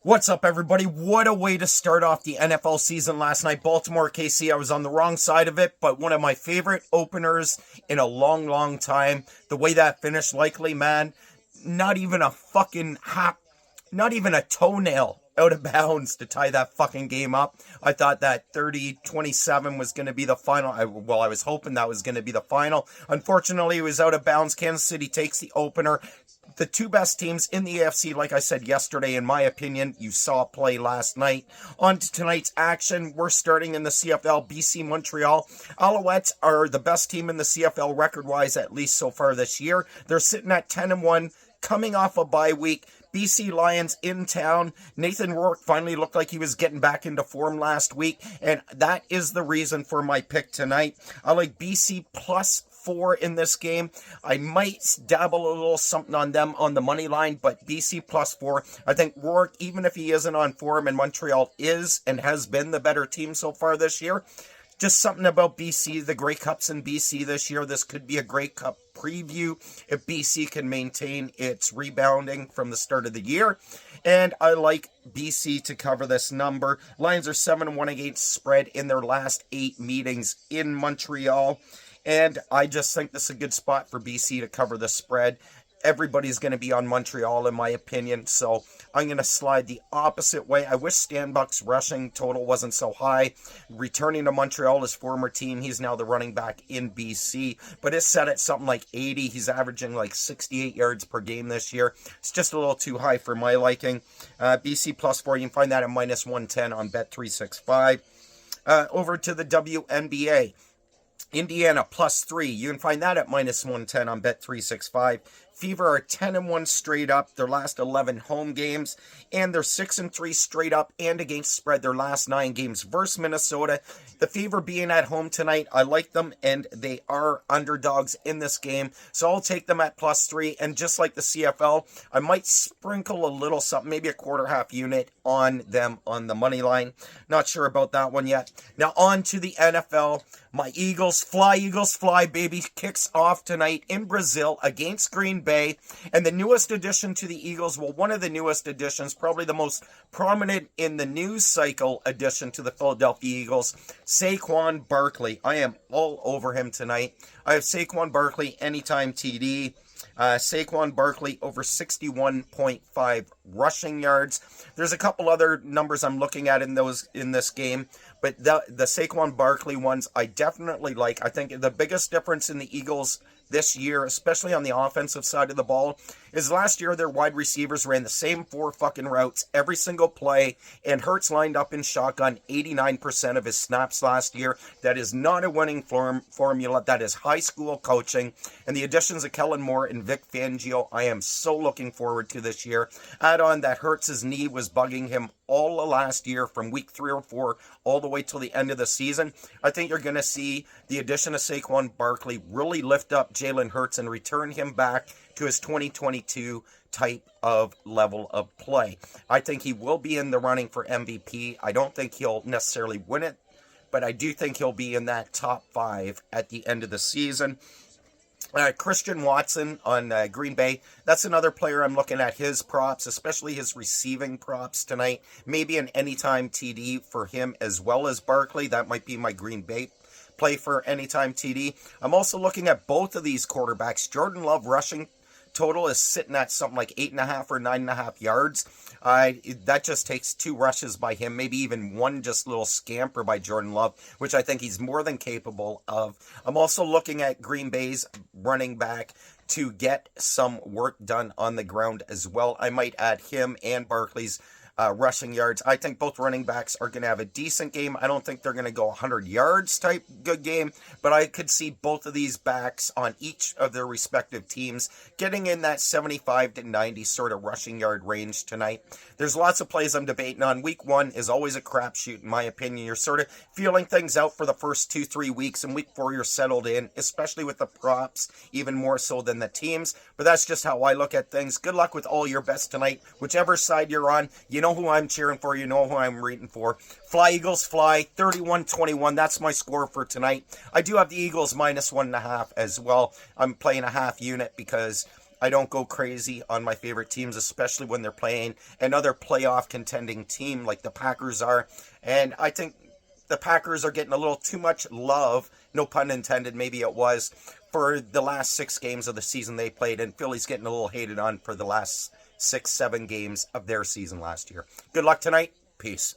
What's up, everybody? What a way to start off the NFL season last night. Baltimore KC, I was on the wrong side of it, but one of my favorite openers in a long, long time. The way that finished, likely, man, not even a fucking not even a toenail out of bounds to tie that fucking game up. I thought that 30-27 was going to be the final. I was hoping that was going to be the final. Unfortunately, it was out of bounds. Kansas City takes the opener. The two best teams in the AFC, like I said yesterday, in my opinion, you saw play last night. On to tonight's action, we're starting in the CFL, BC Montreal. Alouettes are the best team in the CFL record-wise, at least so far this year. They're sitting at 10-1, coming off a bye week. BC Lions in town. Nathan Rourke finally looked like he was getting back into form last week, and that is the reason for my pick tonight. I like BC plus 4 in this game. I might dabble a little something on them on the money line, but BC plus 4. I think Rourke, even if he isn't on form, and Montreal is and has been the better team so far this year, just something about BC, the Grey Cup's in BC this year. This could be a Grey Cup preview if BC can maintain its rebounding from the start of the year. And I like BC to cover this number. Lions are 7-1 against spread in their last 8 meetings in Montreal. And I just think this is a good spot for BC to cover the spread. Everybody's going to be on Montreal, in my opinion, so I'm going to slide the opposite way. I wish Stanbuck's rushing total wasn't so high. Returning to Montreal, his former team, he's now the running back in BC, but it's set at something like 80. He's averaging like 68 yards per game this year. It's just a little too high for my liking. BC plus 4, you can find that at minus 110 on Bet365. Over to the WNBA. Indiana plus 3. You can find that at minus 110 on Bet365. Fever are 10-1 straight up their last 11 home games, and they're 6-3 straight up and against spread their last 9 games versus Minnesota. The Fever being at home tonight, I like them, and they are underdogs in this game, so I'll take them at plus 3. And just like the CFL, I might sprinkle a little something, maybe a quarter half unit on them on the money line. Not sure about that one yet. Now on to the NFL. My Eagles fly, baby, kicks off tonight in Brazil against Green Bay. And the newest addition to the Eagles, well, one of the newest additions, probably the most prominent in the news cycle addition to the Philadelphia Eagles, Saquon Barkley. I am all over him tonight. I have Saquon Barkley anytime TD. Saquon Barkley over 61.5 rushing yards. There's a couple other numbers I'm looking at in this game, but the Saquon Barkley ones I definitely like. I think the biggest difference in the Eagles this year, especially on the offensive side of the ball, is last year their wide receivers ran the same 4 fucking routes every single play, and Hurts lined up in shotgun 89% of his snaps last year. That is not a winning formula. That is high school coaching. And the additions of Kellen Moore and Vic Fangio, I am so looking forward to this year. Add on that Hurts' knee was bugging him all of last year from week 3 or 4 all the way till the end of the season. I think you're going to see the addition of Saquon Barkley really lift up Jalen Hurts and return him back to his 2022 type of level of play. I think he will be in the running for MVP. I don't think he'll necessarily win it, but I do think he'll be in that top 5 at the end of the season. Christian Watson on Green Bay. That's another player I'm looking at his props, especially his receiving props tonight. Maybe an anytime TD for him as well as Barkley. That might be my Green Bay play for anytime TD. I'm also looking at both of these quarterbacks. Jordan Love rushing total is sitting at something like 8.5 or 9.5 yards. That just takes 2 rushes by him, maybe even one just little scamper by Jordan Love, which I think he's more than capable of. I'm also looking at Green Bay's running back to get some work done on the ground as well. I might add him and Barkley's rushing yards. I think both running backs are going to have a decent game. I don't think they're going to go 100 yards type good game, but I could see both of these backs on each of their respective teams getting in that 75 to 90 sort of rushing yard range tonight. There's lots of plays I'm debating on. Week 1 is always a crapshoot in my opinion. You're sort of feeling things out for the first 2-3 weeks, and week 4 you're settled in, especially with the props, even more so than the teams. But that's just how I look at things. Good luck with all your bets tonight. Whichever side you're on, you know who I'm cheering for, you know who I'm rooting for. Fly, Eagles, fly, 31-21. That's my score for tonight. I do have the Eagles minus 1.5 as well. I'm playing a half unit because I don't go crazy on my favorite teams, especially when they're playing another playoff contending team like the Packers are. And I think the Packers are getting a little too much love, no pun intended, maybe it was, for the last 6 games of the season they played, and Philly's getting a little hated on for the last 6, 7 games of their season last year. Good luck tonight. Peace.